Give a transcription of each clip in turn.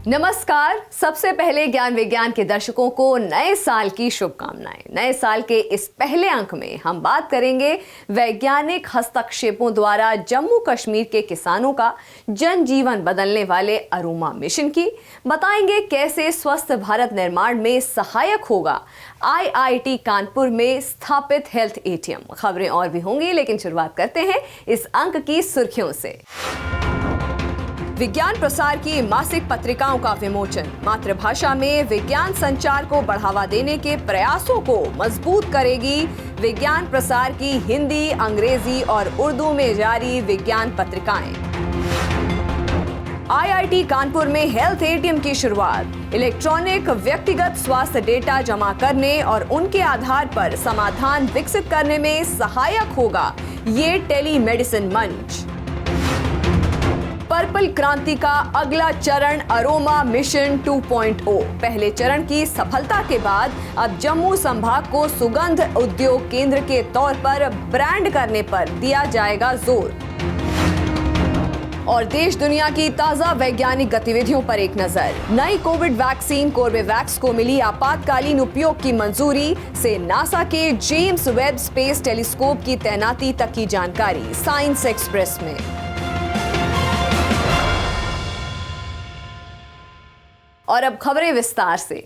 नमस्कार। सबसे पहले ज्ञान विज्ञान के दर्शकों को नए साल की शुभकामनाएं। नए साल के इस पहले अंक में हम बात करेंगे वैज्ञानिक हस्तक्षेपों द्वारा जम्मू कश्मीर के किसानों का जनजीवन बदलने वाले अरोमा मिशन की। बताएंगे कैसे स्वस्थ भारत निर्माण में सहायक होगा IIT कानपुर में स्थापित हेल्थ ATM। खबरें और भी होंगी, लेकिन शुरुआत करते हैं इस अंक की सुर्खियों से। विज्ञान प्रसार की मासिक पत्रिकाओं का विमोचन मातृभाषा में विज्ञान संचार को बढ़ावा देने के प्रयासों को मजबूत करेगी। विज्ञान प्रसार की हिंदी, अंग्रेजी और उर्दू में जारी विज्ञान पत्रिकाएं। IIT कानपुर में हेल्थ ATM की शुरुआत। इलेक्ट्रॉनिक व्यक्तिगत स्वास्थ्य डेटा जमा करने और उनके आधार पर समाधान विकसित करने में सहायक होगा ये टेलीमेडिसिन मंच। पर्पल क्रांति का अगला चरण अरोमा मिशन 2.0। पहले चरण की सफलता के बाद अब जम्मू संभाग को सुगंध उद्योग केंद्र के तौर पर ब्रांड करने पर दिया जाएगा जोर। और देश दुनिया की ताजा वैज्ञानिक गतिविधियों पर एक नजर। नई कोविड वैक्सीन कोर्बेवैक्स को मिली आपातकालीन उपयोग की मंजूरी से नासा के जेम्स वेब स्पेस टेलीस्कोप की तैनाती तक की जानकारी साइंस एक्सप्रेस में। और अब खबरें विस्तार से।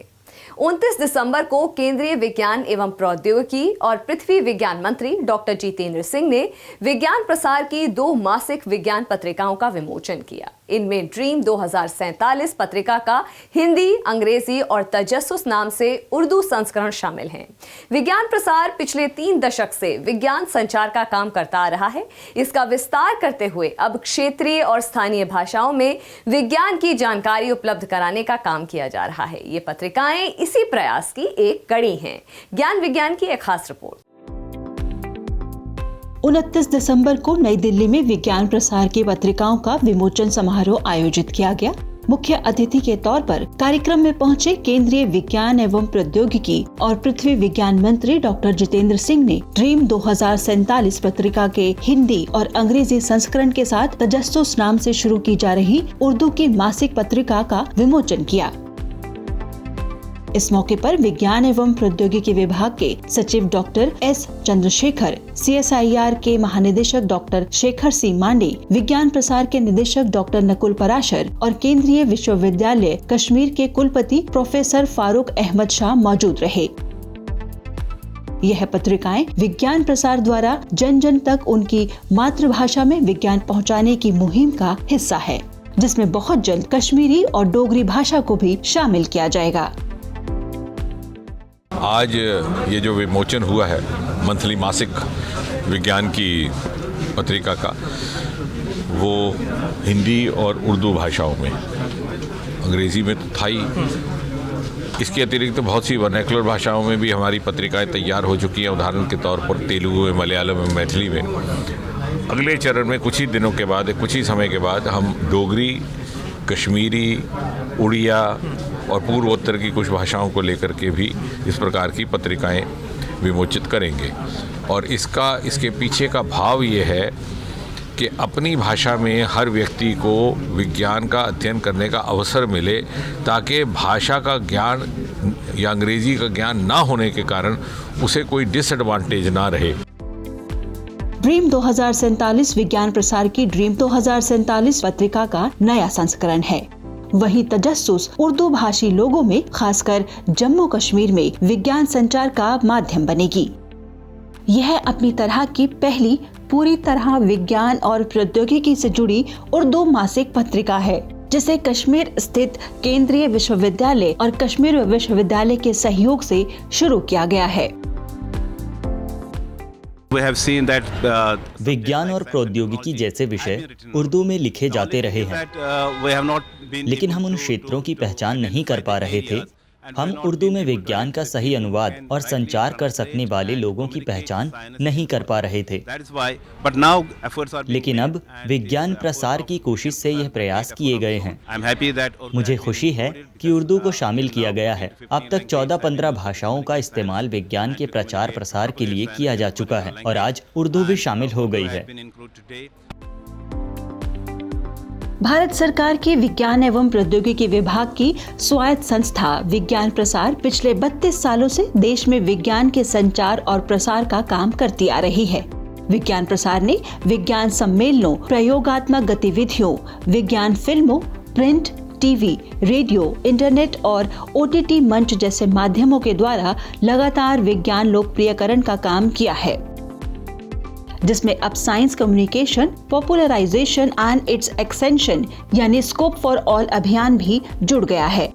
29 दिसंबर को केंद्रीय विज्ञान एवं प्रौद्योगिकी और पृथ्वी विज्ञान मंत्री डॉक्टर जितेंद्र सिंह ने विज्ञान प्रसार की 2 मासिक विज्ञान पत्रिकाओं का विमोचन किया। इनमें ड्रीम 2047 पत्रिका का हिंदी, अंग्रेजी और तजस्सुस नाम से उर्दू संस्करण शामिल हैं। विज्ञान प्रसार पिछले 3 दशक से विज्ञान संचार का काम करता आ रहा है। इसका विस्तार करते हुए अब क्षेत्रीय और स्थानीय भाषाओं में विज्ञान की जानकारी उपलब्ध कराने का काम किया जा रहा है। ये पत्रिकाएं इसी प्रयास की एक कड़ी हैं। ज्ञान विज्ञान की एक खास रिपोर्ट। 29 दिसंबर को नई दिल्ली में विज्ञान प्रसार की पत्रिकाओं का विमोचन समारोह आयोजित किया गया। मुख्य अतिथि के तौर पर कार्यक्रम में पहुंचे केंद्रीय विज्ञान एवं प्रौद्योगिकी और पृथ्वी विज्ञान मंत्री डॉक्टर जितेंद्र सिंह ने ड्रीम 2047 पत्रिका के हिंदी और अंग्रेजी संस्करण के साथ तजस्सुस नाम से शुरू की जा रही उर्दू की मासिक पत्रिका का विमोचन किया। इस मौके पर विज्ञान एवं प्रौद्योगिकी विभाग के सचिव डॉक्टर S चंद्रशेखर, CSIR के महानिदेशक डॉक्टर शेखर सी मांडे, विज्ञान प्रसार के निदेशक डॉक्टर नकुल पराशर और केंद्रीय विश्वविद्यालय कश्मीर के कुलपति प्रोफेसर फारूक अहमद शाह मौजूद रहे। यह पत्रिकाएं विज्ञान प्रसार द्वारा जन जन तक उनकी मातृभाषा में विज्ञान पहुंचाने की मुहिम का हिस्सा है, जिसमें बहुत जल्द कश्मीरी और डोगरी भाषा को भी शामिल किया जाएगा। आज ये जो विमोचन हुआ है मंथली मासिक विज्ञान की पत्रिका का, वो हिंदी और उर्दू भाषाओं में, अंग्रेज़ी में तो था ही, इसके अतिरिक्त तो बहुत सी वर्नैकुलर भाषाओं में भी हमारी पत्रिकाएं तैयार हो चुकी हैं। उदाहरण के तौर पर तेलुगु में, मलयालम में, मैथिली में। अगले चरण में कुछ ही दिनों के बाद, कुछ ही समय के बाद हम डोगरी, कश्मीरी, उड़िया और पूर्वोत्तर की कुछ भाषाओं को लेकर के भी इस प्रकार की पत्रिकाएं विमोचित करेंगे। और इसके पीछे का भाव ये है कि अपनी भाषा में हर व्यक्ति को विज्ञान का अध्ययन करने का अवसर मिले, ताकि भाषा का ज्ञान या अंग्रेजी का ज्ञान ना होने के कारण उसे कोई डिसएडवांटेज ना रहे। ड्रीम 2047 विज्ञान प्रसार की ड्रीम 2047 पत्रिका का नया संस्करण है। वहीं तजस्सुस उर्दू भाषी लोगों में, खासकर जम्मू कश्मीर में विज्ञान संचार का माध्यम बनेगी। यह अपनी तरह की पहली पूरी तरह विज्ञान और प्रौद्योगिकी से जुड़ी उर्दू मासिक पत्रिका है, जिसे कश्मीर स्थित केंद्रीय विश्वविद्यालय और कश्मीर विश्वविद्यालय के सहयोग से शुरू किया गया है। विज्ञान और प्रौद्योगिकी जैसे विषय उर्दू में लिखे जाते रहे हैं, लेकिन हम उन क्षेत्रों की पहचान नहीं कर पा रहे थे हम उर्दू में विज्ञान का सही अनुवाद और संचार कर सकने वाले लोगों की पहचान नहीं कर पा रहे थे। लेकिन अब विज्ञान प्रसार की कोशिश से यह प्रयास किए गए हैं। मुझे खुशी है कि उर्दू को शामिल किया गया है। अब तक 14-15 भाषाओं का इस्तेमाल विज्ञान के प्रचार प्रसार के लिए किया जा चुका है और आज उर्दू भी शामिल हो गई है। भारत सरकार के विज्ञान एवं प्रौद्योगिकी विभाग की स्वायत्त संस्था विज्ञान प्रसार पिछले 32 सालों से देश में विज्ञान के संचार और प्रसार का काम करती आ रही है। विज्ञान प्रसार ने विज्ञान सम्मेलनों, प्रयोगात्मक गतिविधियों, विज्ञान फिल्मों, प्रिंट, टीवी, रेडियो, इंटरनेट और OTT मंच जैसे माध्यमों के द्वारा लगातार विज्ञान लोकप्रियकरण का काम किया है, जिसमें अब science communication, popularisation and it's extension यानी स्कोप फॉर ऑल अभियान भी जुड़ गया है।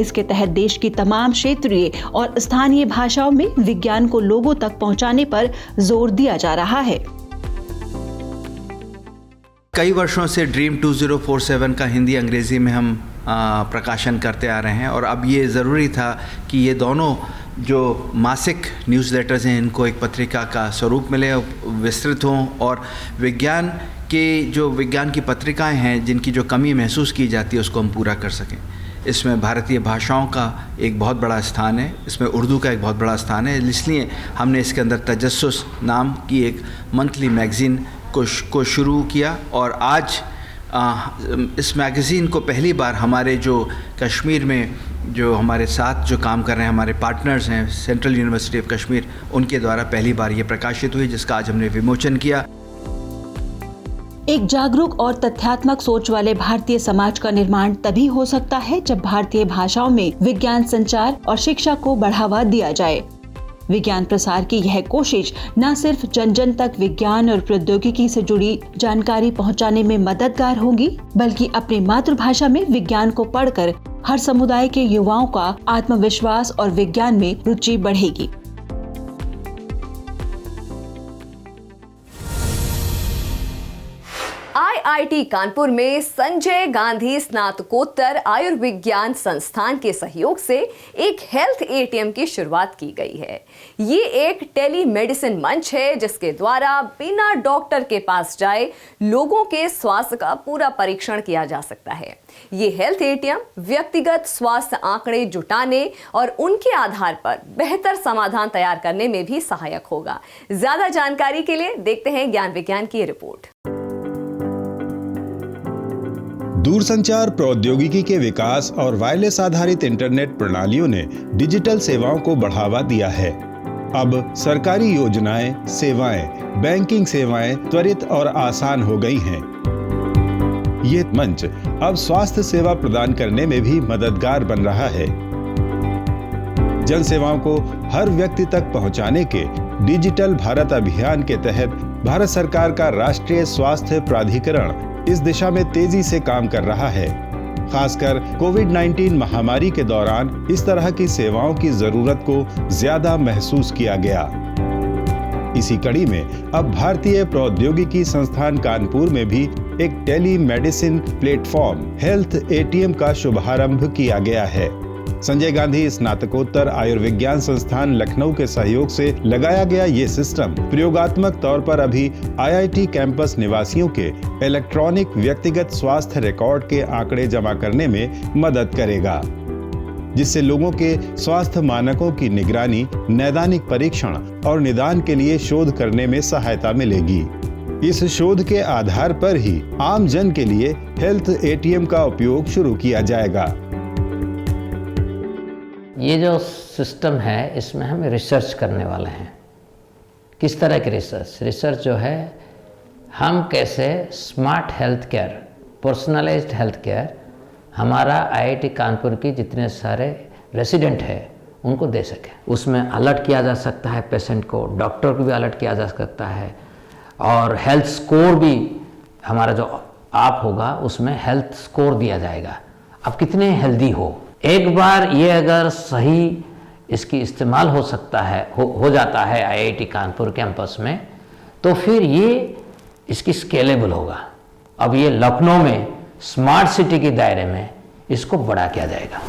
इसके तहत देश की तमाम क्षेत्रीय और स्थानीय भाषाओं में विज्ञान को लोगों तक पहुंचाने पर जोर दिया जा रहा है। कई वर्षों से ड्रीम 2047 का हिंदी अंग्रेजी में हम प्रकाशन करते आ रहे हैं और अब ये ज़रूरी था कि ये दोनों जो मासिक न्यूज़लेटर्स हैं इनको एक पत्रिका का स्वरूप मिले, विस्तृत हों और विज्ञान की पत्रिकाएं हैं जिनकी जो कमी महसूस की जाती है उसको हम पूरा कर सकें। इसमें भारतीय भाषाओं का एक बहुत बड़ा स्थान है, इसमें उर्दू का एक बहुत बड़ा स्थान है, इसलिए हमने इसके अंदर तजस्सुस नाम की एक मंथली मैगज़ीन को शुरू किया और आज इस मैगज़ीन को पहली बार हमारे जो कश्मीर में जो हमारे साथ जो काम कर रहे हैं हमारे पार्टनर्स हैं सेंट्रल यूनिवर्सिटी ऑफ कश्मीर, उनके द्वारा पहली बार ये प्रकाशित हुई, जिसका आज हमने विमोचन किया। एक जागरूक और तथ्यात्मक सोच वाले भारतीय समाज का निर्माण तभी हो सकता है जब भारतीय भाषाओं में विज्ञान संचार और शिक्षा को बढ़ावा दिया जाए। विज्ञान प्रसार की यह कोशिश न सिर्फ जन जन तक विज्ञान और प्रौद्योगिकी से जुड़ी जानकारी पहुंचाने में मददगार होगी, बल्कि अपनी मातृभाषा में विज्ञान को पढ़कर हर समुदाय के युवाओं का आत्मविश्वास और विज्ञान में रुचि बढ़ेगी। IIT कानपुर में संजय गांधी स्नातकोत्तर आयुर्विज्ञान संस्थान के सहयोग से एक हेल्थ ATM की शुरुआत की गई है। ये एक टेलीमेडिसिन मंच है जिसके द्वारा बिना डॉक्टर के पास जाए लोगों के स्वास्थ्य का पूरा परीक्षण किया जा सकता है। ये हेल्थ ATM व्यक्तिगत स्वास्थ्य आंकड़े जुटाने और उनके आधार पर बेहतर समाधान तैयार करने में भी सहायक होगा। ज्यादा जानकारी के लिए देखते हैं ज्ञान विज्ञान की रिपोर्ट। दूरसंचार प्रौद्योगिकी के विकास और वायरलेस आधारित इंटरनेट प्रणालियों ने डिजिटल सेवाओं को बढ़ावा दिया है। अब सरकारी योजनाएं, सेवाएं, बैंकिंग सेवाएं त्वरित और आसान हो गई हैं। ये मंच अब स्वास्थ्य सेवा प्रदान करने में भी मददगार बन रहा है। जन सेवाओं को हर व्यक्ति तक पहुंचाने के डिजिटल भारत अभियान के तहत भारत सरकार का राष्ट्रीय स्वास्थ्य प्राधिकरण इस दिशा में तेजी से काम कर रहा है। खासकर कोविड-19 महामारी के दौरान इस तरह की सेवाओं की जरूरत को ज्यादा महसूस किया गया। इसी कड़ी में अब भारतीय प्रौद्योगिकी संस्थान कानपुर में भी एक टेलीमेडिसिन प्लेटफॉर्म हेल्थ ATM का शुभारंभ किया गया है। संजय गांधी स्नातकोत्तर आयुर्विज्ञान संस्थान लखनऊ के सहयोग से लगाया गया ये सिस्टम प्रयोगात्मक तौर पर अभी IIT कैंपस निवासियों के इलेक्ट्रॉनिक व्यक्तिगत स्वास्थ्य रिकॉर्ड के आंकड़े जमा करने में मदद करेगा, जिससे लोगों के स्वास्थ्य मानकों की निगरानी, नैदानिक परीक्षण और निदान के लिए शोध करने में सहायता मिलेगी। इस शोध के आधार पर ही आम जन के लिए हेल्थ ATM का उपयोग शुरू किया जाएगा। ये जो सिस्टम है इसमें हम रिसर्च करने वाले हैं। किस तरह की रिसर्च जो है, हम कैसे smart health care, personalised health care हमारा IIT कानपुर की जितने सारे रेसिडेंट है उनको दे सके। उसमें अलर्ट किया जा सकता है पेशेंट को, डॉक्टर को भी अलर्ट किया जा सकता है और हेल्थ स्कोर भी हमारा जो ऐप होगा उसमें हेल्थ स्कोर दिया जाएगा, आप कितने हेल्दी हो। एक बार ये अगर सही इसकी इस्तेमाल हो सकता है, हो जाता है IIT कानपुर कैंपस में, तो फिर ये इसकी स्केलेबल होगा। अब ये लखनऊ में स्मार्ट सिटी के दायरे में इसको बड़ा किया जाएगा।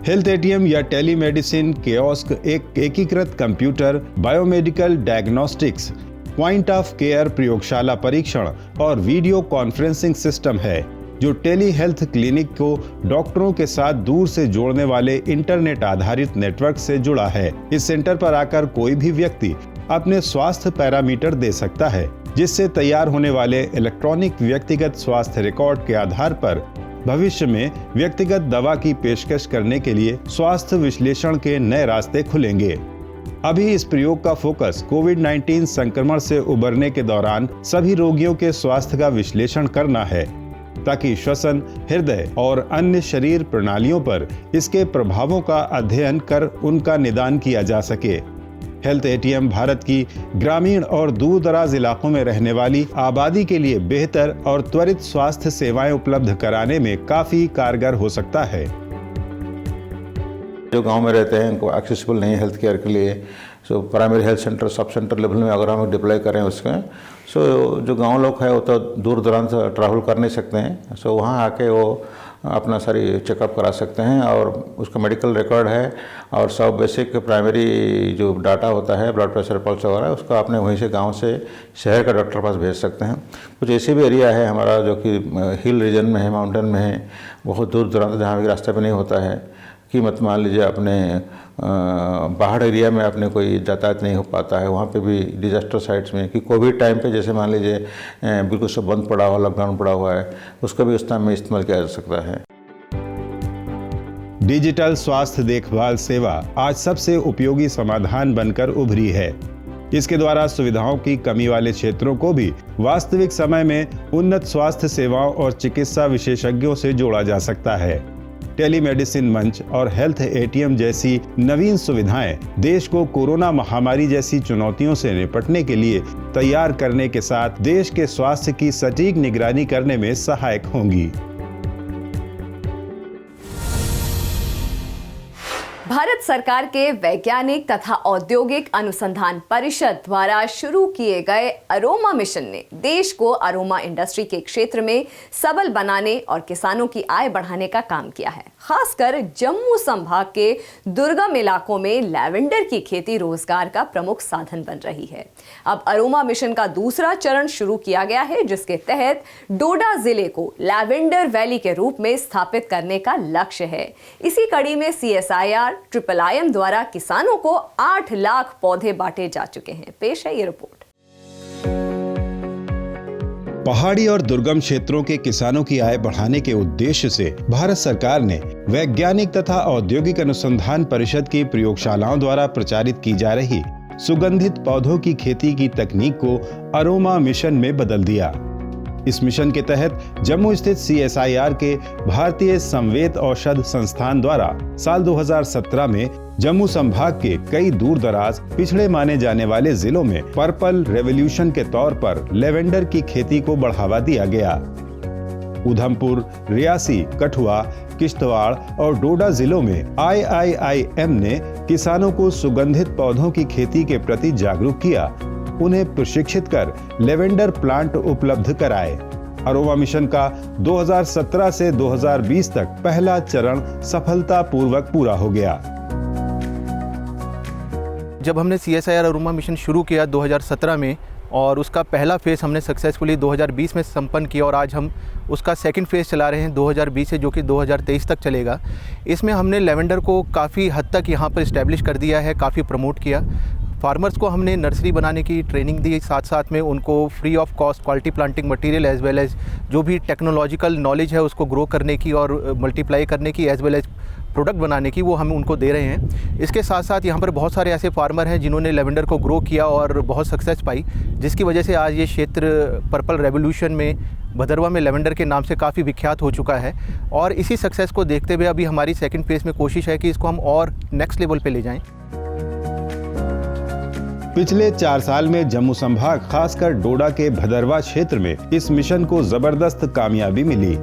हेल्थ ATM या टेलीमेडिसिन कियोस्क एक एकीकृत computer, biomedical diagnostics, point of care प्रयोगशाला परीक्षण और वीडियो कॉन्फ्रेंसिंग सिस्टम है जो टेली हेल्थ क्लिनिक को डॉक्टरों के साथ दूर से जोड़ने वाले इंटरनेट आधारित नेटवर्क से जुड़ा है। इस सेंटर पर आकर कोई भी व्यक्ति अपने स्वास्थ्य पैरामीटर दे सकता है जिससे तैयार होने वाले इलेक्ट्रॉनिक व्यक्तिगत स्वास्थ्य रिकॉर्ड के आधार पर भविष्य में व्यक्तिगत दवा की पेशकश करने के लिए स्वास्थ्य विश्लेषण के नए रास्ते खुलेंगे। अभी इस प्रयोग का फोकस कोविड-19 संक्रमण से उबरने के दौरान सभी रोगियों के स्वास्थ्य का विश्लेषण करना है, ताकि श्वसन, हृदय और अन्य शरीर प्रणालियों पर इसके प्रभावों का अध्ययन कर उनका निदान किया जा सके। हेल्थ एटीएम भारत की ग्रामीण और दूर दराज इलाकों में रहने वाली आबादी के लिए बेहतर और त्वरित स्वास्थ्य सेवाएं उपलब्ध कराने में काफी कारगर हो सकता है। जो गांव में रहते हैं उनको एक्सेसिबल नहीं हेल्थ केयर के लिए, so primary health centre, sub centre level में अगर हम डिप्लॉय करें उसके, सो जो गांव लोग हैं वो तो दूर दराज से ट्रैवल कर नहीं सकते हैं, सो वहाँ आके वो अपना सारी चेकअप करा सकते हैं और उसका मेडिकल रिकॉर्ड है और सब बेसिक प्राइमरी जो डाटा होता है, ब्लड प्रेशर, पल्स वगैरह, उसको आपने वहीं से गांव से शहर का डॉक्टर पास भेज सकते हैं। कुछ ऐसे भी एरिया है हमारा जो कि हिल रीजन में है, माउंटेन में है, बहुत दूर दराज जहाँ भी रास्ते पे नहीं होता है, कि मत मान लीजिए अपने पहाड़ एरिया में अपने कोई यातायात नहीं हो पाता है, वहाँ पे भी डिजास्टर साइट्स में, कि कोविड टाइम पे जैसे मान लीजिए बिल्कुल सब बंद पड़ा हुआ, लॉकडाउन पड़ा हुआ है, उसका भी उस टाइम में इस्तेमाल किया जा सकता है। डिजिटल स्वास्थ्य देखभाल सेवा आज सबसे उपयोगी समाधान बनकर उभरी है। इसके द्वारा सुविधाओं की कमी वाले क्षेत्रों को भी वास्तविक समय में उन्नत स्वास्थ्य सेवाओं और चिकित्सा विशेषज्ञों से जोड़ा जा सकता है। टेलीमेडिसिन मंच और हेल्थ एटीएम जैसी नवीन सुविधाएं देश को कोरोना महामारी जैसी चुनौतियों से निपटने के लिए तैयार करने के साथ देश के स्वास्थ्य की सटीक निगरानी करने में सहायक होंगी। भारत सरकार के वैज्ञानिक तथा औद्योगिक अनुसंधान परिषद द्वारा शुरू किए गए अरोमा मिशन ने देश को अरोमा इंडस्ट्री के क्षेत्र में सबल बनाने और किसानों की आय बढ़ाने का काम किया है। खासकर जम्मू संभाग के दुर्गम इलाकों में लैवेंडर की खेती रोजगार का प्रमुख साधन बन रही है। अब अरोमा मिशन का दूसरा चरण शुरू किया गया है, जिसके तहत डोडा जिले को लैवेंडर वैली के रूप में स्थापित करने का लक्ष्य है। इसी कड़ी में CSIR IIIM द्वारा किसानों को 8 लाख पौधे बांटे जा चुके हैं। पेश है ये रिपोर्ट। पहाड़ी और दुर्गम क्षेत्रों के किसानों की आय बढ़ाने के उद्देश्य से भारत सरकार ने वैज्ञानिक तथा औद्योगिक अनुसंधान परिषद की प्रयोगशालाओं द्वारा प्रचारित की जा रही सुगंधित पौधों की खेती की तकनीक को अरोमा मिशन में बदल दिया। इस मिशन के तहत जम्मू स्थित CSIR के भारतीय संवेद औषध संस्थान द्वारा साल 2017 में जम्मू संभाग के कई दूर दराज पिछड़े माने जाने वाले जिलों में पर्पल रेवोल्यूशन के तौर पर लेवेंडर की खेती को बढ़ावा दिया गया। उधमपुर, रियासी, कठुआ, किश्तवाड़ और डोडा जिलों में IIIM ने किसानों को सुगंधित पौधों की खेती के प्रति जागरूक किया, उन्हें प्रशिक्षित कर लेवेंडर प्लांट उपलब्ध कराए। अरोमा मिशन का 2017 से 2020 तक पहला चरण सफलतापूर्वक पूरा हो गया। जब हमने CSIR अरोमा मिशन शुरू किया 2017 में और उसका पहला फेज़ हमने सक्सेसफुली 2020 में संपन्न किया और आज हम उसका सेकंड फेज़ चला रहे हैं 2020 से, जो कि 2023 तक चलेगा। इसमें हमने लेवेंडर को काफ़ी हद तक यहाँ पर इस्टेब्लिश कर दिया है, काफ़ी प्रमोट किया। फार्मर्स को हमने नर्सरी बनाने की ट्रेनिंग दी, साथ साथ में उनको free of cost quality planting material as well as जो भी टेक्नोलॉजिकल नॉलेज है उसको ग्रो करने की और मल्टीप्लाई करने की एज वेल एज प्रोडक्ट बनाने की, वो हम उनको दे रहे हैं। इसके साथ साथ यहाँ पर बहुत सारे ऐसे फार्मर हैं जिन्होंने लेवेंडर को ग्रो किया और बहुत सक्सेस पाई, जिसकी वजह से आज ये क्षेत्र पर्पल रेवोल्यूशन में भदरवा में लेवेंडर के नाम से काफ़ी विख्यात हो चुका है। और इसी सक्सेस को देखते हुए अभी हमारी सेकंड फेज़ में कोशिश है कि इसको हम और नेक्स्ट लेवल पे ले जाएं। पिछले 4 साल में जम्मू संभाग खासकर डोडा के भदरवा क्षेत्र में इस मिशन को जबरदस्त कामयाबी मिली।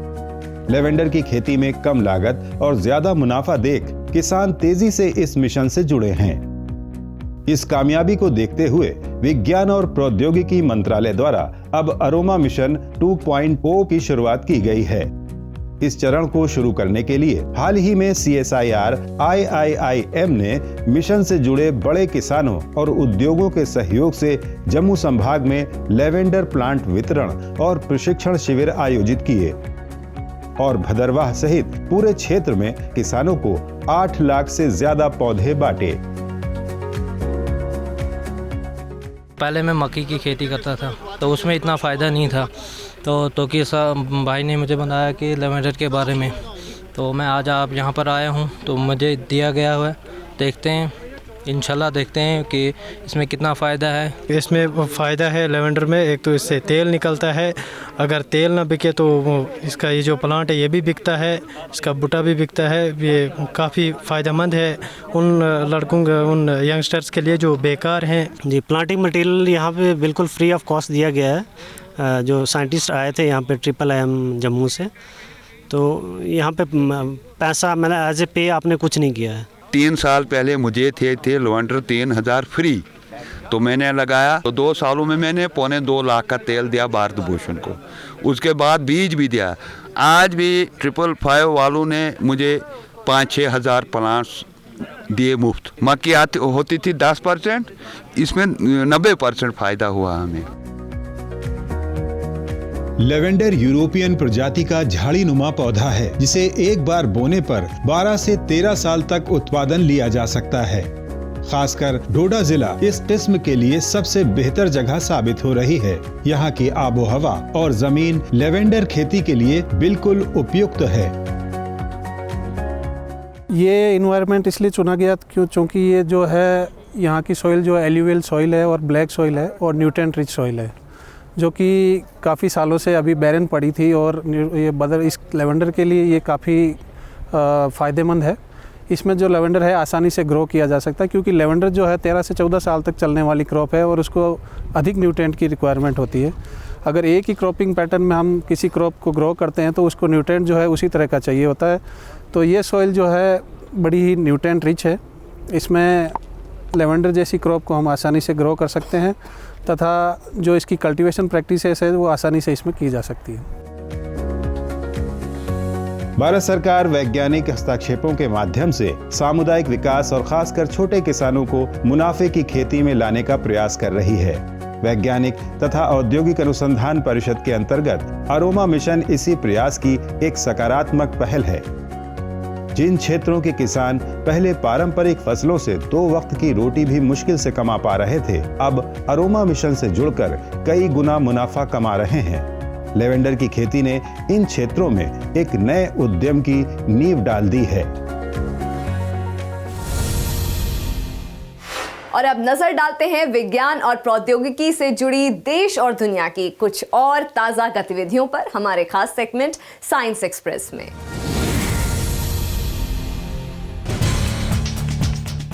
लेवेंडर की खेती में कम लागत और ज्यादा मुनाफा देख किसान तेजी से इस मिशन से जुड़े हैं। इस कामयाबी को देखते हुए विज्ञान और प्रौद्योगिकी मंत्रालय द्वारा अब अरोमा मिशन 2.0 की शुरुआत की गई है। इस चरण को शुरू करने के लिए हाल ही में CSIR IIIM ने मिशन से जुड़े बड़े किसानों और उद्योगों के सहयोग से जम्मू संभाग में लेवेंडर प्लांट वितरण और प्रशिक्षण शिविर आयोजित किए और भदरवाह सहित पूरे क्षेत्र में किसानों को 8 लाख से ज्यादा पौधे बांटे। पहले मैं मक्की की खेती करता था, तो उसमें इतना फ़ायदा नहीं था। तो कि भाई ने मुझे बताया कि लेवेंडर के बारे में, तो मैं आज आप यहाँ पर आया हूँ, तो मुझे दिया गया हुआ है। देखते हैं, इंशाल्लाह देखते हैं कि इसमें कितना फ़ायदा है। इसमें फ़ायदा है लेवेंडर में, एक तो इससे तेल निकलता है, अगर तेल ना बिके तो इसका ये जो प्लांट है ये भी बिकता है, इसका बूटा भी बिकता है। ये काफ़ी फ़ायदेमंद है उन लड़कों उन यंगस्टर्स के लिए जो बेकार हैं। जी, प्लांटिंग मटेरियल यहाँ पे बिल्कुल फ्री ऑफ कॉस्ट दिया गया है। जो साइंटिस्ट आए थे यहाँ पे IIM जम्मू से, तो यहाँ पे पैसा मैंने एज ए पे आपने कुछ नहीं किया है। 3 साल पहले मुझे थे लेवेंडर 3000 फ्री, तो मैंने लगाया, तो 2 सालों में मैंने 2.25 लाख का तेल दिया भारत भूषण को। उसके बाद बीज भी दिया। आज भी 555 वालों ने मुझे 5-6 हज़ार प्लांट्स दिए मुफ्त। मक्की होती थी 10%, इसमें 90% फ़ायदा हुआ हमें। लेवेंडर यूरोपियन प्रजाति का झाड़ी नुमा पौधा है, जिसे एक बार बोने पर 12 से 13 साल तक उत्पादन लिया जा सकता है। खासकर डोडा जिला इस किस्म के लिए सबसे बेहतर जगह साबित हो रही है। यहाँ की आबोहवा और जमीन लेवेंडर खेती के लिए बिल्कुल उपयुक्त है। ये इन्वायरमेंट इसलिए चुना गया क्योंकि ये जो है यहाँ की सॉइल जो एल्यूवियल सॉइल है और ब्लैक सॉइल है और न्यूट्रिएंट रिच सॉइल है, जो कि काफ़ी सालों से अभी बैरन पड़ी थी। और ये इस लेवेंडर के लिए ये काफ़ी फ़ायदेमंद है। इसमें जो लेवेंडर है आसानी से ग्रो किया जा सकता है, क्योंकि लेवेंडर जो है 13 से 14 साल तक चलने वाली क्रॉप है और उसको अधिक न्यूट्रिएंट की रिक्वायरमेंट होती है। अगर एक ही क्रॉपिंग पैटर्न में हम किसी क्रॉप को ग्रो करते हैं तो उसको न्यूट्रिएंट जो है उसी तरह का चाहिए होता है। तो ये सॉइल जो है बड़ी ही न्यूट्रिएंट रिच है। इसमें लेवेंडर जैसी क्रॉप को हम आसानी से ग्रो कर सकते हैं तथा जो इसकी कल्टीवेशन प्रैक्टिसेस है वो आसानी से इसमें की जा सकती है। भारत सरकार वैज्ञानिक हस्तक्षेपों के माध्यम से सामुदायिक विकास और खासकर छोटे किसानों को मुनाफे की खेती में लाने का प्रयास कर रही है। वैज्ञानिक तथा औद्योगिक अनुसंधान परिषद के अंतर्गत अरोमा मिशन इसी प्रयास की एक सकारात्मक पहल है। जिन क्षेत्रों के किसान पहले पारंपरिक फसलों से 2 वक्त की रोटी भी मुश्किल से कमा पा रहे थे, अब अरोमा मिशन से जुड़कर कई गुना मुनाफा कमा रहे हैं। लेवेंडर की खेती ने इन क्षेत्रों में एक नए उद्यम की नींव डाल दी है। और अब नजर डालते हैं विज्ञान और प्रौद्योगिकी से जुड़ी देश और दुनिया की कुछ और ताजा गतिविधियों पर हमारे खास सेगमेंट साइंस एक्सप्रेस में।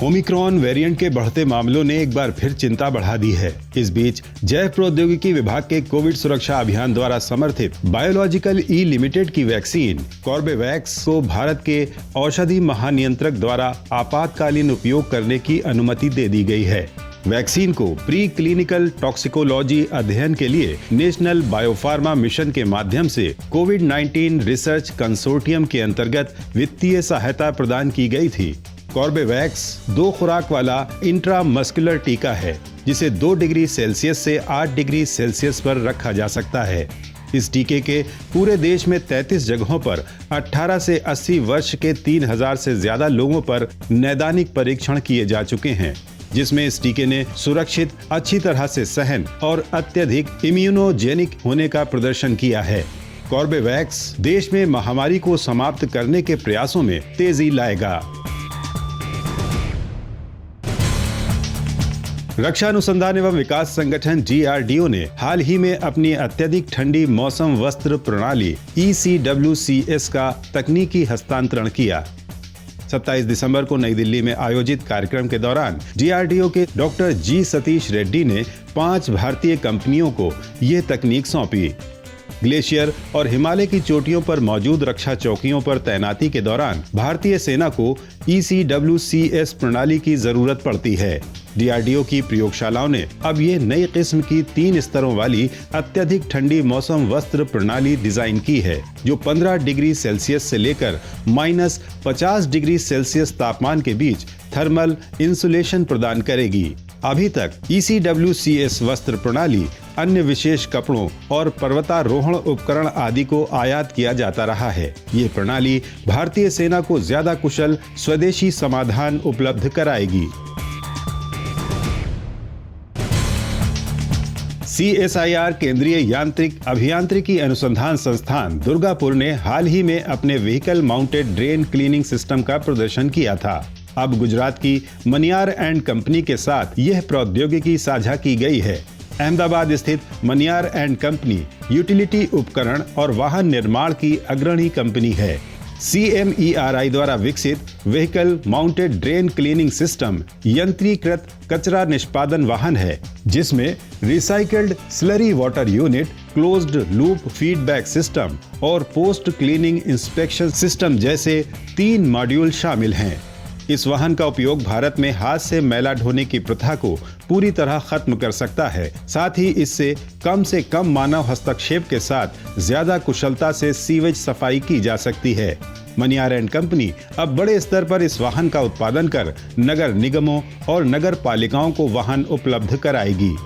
ओमिक्रॉन वेरिएंट के बढ़ते मामलों ने एक बार फिर चिंता बढ़ा दी है। इस बीच जैव प्रौद्योगिकी विभाग के कोविड सुरक्षा अभियान द्वारा समर्थित बायोलॉजिकल ई लिमिटेड की वैक्सीन कॉर्बेवैक्स को भारत के औषधि महानियंत्रक द्वारा आपातकालीन उपयोग करने की अनुमति दे दी गई है। वैक्सीन को प्री क्लिनिकल टॉक्सिकोलॉजी अध्ययन के लिए नेशनल बायोफार्मा मिशन के माध्यम से कोविड-19 रिसर्च कंसोर्टियम के अंतर्गत वित्तीय सहायता प्रदान की गई थी। कॉर्बेवैक्स 2 खुराक वाला इंट्रामस्कुलर टीका है, जिसे 2 डिग्री सेल्सियस से 8 डिग्री सेल्सियस पर रखा जा सकता है। इस टीके के पूरे देश में 33 जगहों पर 18 से 80 वर्ष के 3000 से ज्यादा लोगों पर नैदानिक परीक्षण किए जा चुके हैं, जिसमें इस टीके ने सुरक्षित, अच्छी तरह से सहन और अत्यधिक इम्यूनोजेनिक होने का प्रदर्शन किया है। कॉर्बेवैक्स देश में महामारी को समाप्त करने के प्रयासों में तेजी लाएगा। रक्षा अनुसंधान एवं विकास संगठन DRDO ने हाल ही में अपनी अत्यधिक ठंडी मौसम वस्त्र प्रणाली ECWCS का तकनीकी हस्तांतरण किया। 27 दिसंबर को नई दिल्ली में आयोजित कार्यक्रम के दौरान DRDO के डॉक्टर G सतीश रेड्डी ने 5 भारतीय कंपनियों को यह तकनीक सौंपी। ग्लेशियर और हिमालय की चोटियों पर मौजूद रक्षा चौकियों पर तैनाती के दौरान भारतीय सेना को ECWCS प्रणाली की जरूरत पड़ती है। DRDO की प्रयोगशालाओं ने अब ये नई किस्म की 3 स्तरों वाली अत्यधिक ठंडी मौसम वस्त्र प्रणाली डिजाइन की है, जो 15 डिग्री सेल्सियस से लेकर -50 डिग्री सेल्सियस तापमान के बीच थर्मल इंसुलेशन प्रदान करेगी। अभी तक ECWCS वस्त्र प्रणाली अन्य विशेष कपड़ों और पर्वतारोहण उपकरण आदि को आयात किया जाता रहा है। ये प्रणाली भारतीय सेना को ज्यादा कुशल स्वदेशी समाधान उपलब्ध कराएगी। CSIR केंद्रीय यांत्रिक अभियांत्रिकी अनुसंधान संस्थान दुर्गापुर ने हाल ही में अपने vehicle mounted drain cleaning system का प्रदर्शन किया था। अब गुजरात की मनियार एंड कंपनी के साथ यह प्रौद्योगिकी साझा की गई है। अहमदाबाद स्थित मनियार एंड कंपनी यूटिलिटी उपकरण और वाहन निर्माण की अग्रणी कंपनी है। CMERI द्वारा विकसित vehicle mounted drain cleaning system यंत्रीकृत कचरा निष्पादन वाहन है, जिसमें recycled slurry water unit, closed loop feedback system और पोस्ट क्लीनिंग इंस्पेक्शन सिस्टम जैसे 3 मॉड्यूल शामिल हैं। इस वाहन का उपयोग भारत में हाथ से मैला ढोने की प्रथा को पूरी तरह खत्म कर सकता है। साथ ही इससे कम मानव हस्तक्षेप के साथ ज्यादा कुशलता से सीवेज सफाई की जा सकती है। मनियार एंड कंपनी अब बड़े स्तर पर इस वाहन का उत्पादन कर नगर निगमों और नगर पालिकाओं को वाहन उपलब्ध कराएगी।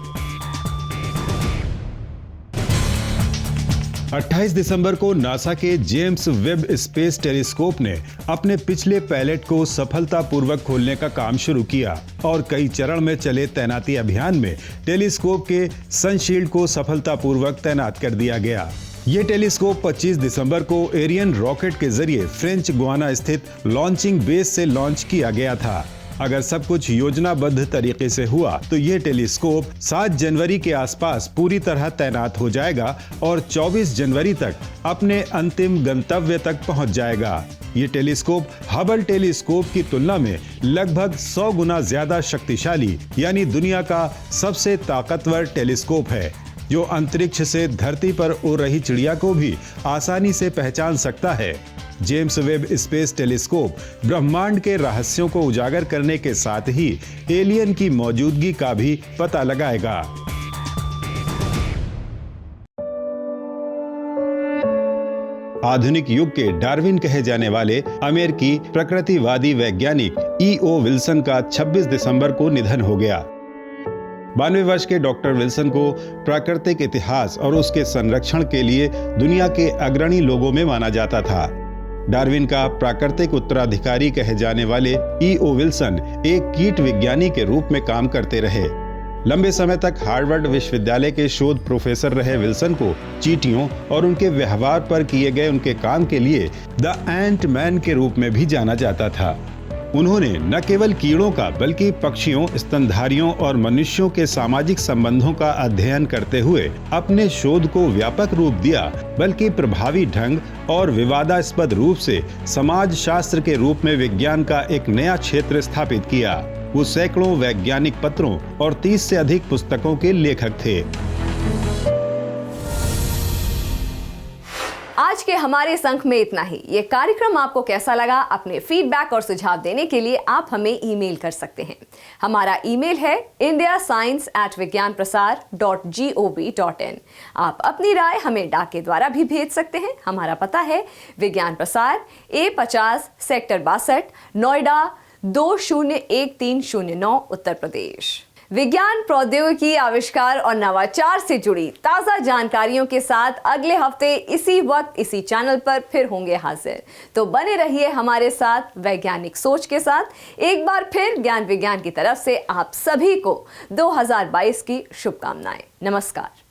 28 दिसंबर को नासा के जेम्स वेब स्पेस टेलीस्कोप ने अपने पिछले पैलेट को सफलतापूर्वक खोलने का काम शुरू किया और कई चरण में चले तैनाती अभियान में टेलीस्कोप के सनशील्ड को सफलतापूर्वक तैनात कर दिया गया। ये टेलीस्कोप 25 दिसंबर को एरियन रॉकेट के जरिए फ्रेंच गुआना स्थित लॉन्चिंग बेस से लॉन्च किया गया था। अगर सब कुछ योजनाबद्ध तरीके से हुआ तो ये टेलीस्कोप 7 जनवरी के आसपास पूरी तरह तैनात हो जाएगा और 24 जनवरी तक अपने अंतिम गंतव्य तक पहुंच जाएगा। ये टेलीस्कोप हबल टेलीस्कोप की तुलना में लगभग 100 गुना ज्यादा शक्तिशाली यानी दुनिया का सबसे ताकतवर टेलीस्कोप है, जो अंतरिक्ष से धरती पर उड़ रही चिड़िया को भी आसानी से पहचान सकता है। जेम्स वेब स्पेस टेलीस्कोप ब्रह्मांड के रहस्यों को उजागर करने के साथ ही एलियन की मौजूदगी का भी पता लगाएगा। आधुनिक युग के डार्विन कहे जाने वाले अमेरिकी प्रकृतिवादी वैज्ञानिक E.O. विल्सन का 26 दिसंबर को निधन हो गया। 92 वर्ष के डॉक्टर विल्सन को प्राकृतिक इतिहास और उसके संरक्षण के लिए दुनिया के अग्रणी लोगों में माना जाता था। डार्विन का प्राकृतिक उत्तराधिकारी कहे जाने वाले E.O. विल्सन एक कीट विज्ञानी के रूप में काम करते रहे। लंबे समय तक हार्वर्ड विश्वविद्यालय के शोध प्रोफेसर रहे विल्सन को चींटियों और उनके व्यवहार पर किए गए उनके काम के लिए द एंट मैन के रूप में भी जाना जाता था। उन्होंने न केवल कीड़ों का बल्कि पक्षियों, स्तनधारियों और मनुष्यों के सामाजिक संबंधों का अध्ययन करते हुए अपने शोध को व्यापक रूप दिया, बल्कि प्रभावी ढंग और विवादास्पद रूप से समाज शास्त्र के रूप में विज्ञान का एक नया क्षेत्र स्थापित किया। वो सैकड़ों वैज्ञानिक पत्रों और 30 से अधिक पुस्तकों के लेखक थे। आज के हमारे इस अंक में इतना ही। ये कार्यक्रम आपको कैसा लगा, अपने फीडबैक और सुझाव देने के लिए आप हमें ईमेल कर सकते हैं। हमारा ईमेल है indiascience@vigyanprasar.gov.in। आप अपनी राय हमें डाक के द्वारा भी भेज सकते हैं। हमारा पता है विज्ञान प्रसार, A50 सेक्टर 62, नोएडा 201309, उत्तर प्रदेश। विज्ञान, प्रौद्योगिकी, आविष्कार और नवाचार से जुड़ी ताज़ा जानकारियों के साथ अगले हफ्ते इसी वक्त इसी चैनल पर फिर होंगे हाजिर। तो बने रहिए हमारे साथ वैज्ञानिक सोच के साथ। एक बार फिर ज्ञान विज्ञान की तरफ से आप सभी को 2022 की शुभकामनाएं। नमस्कार।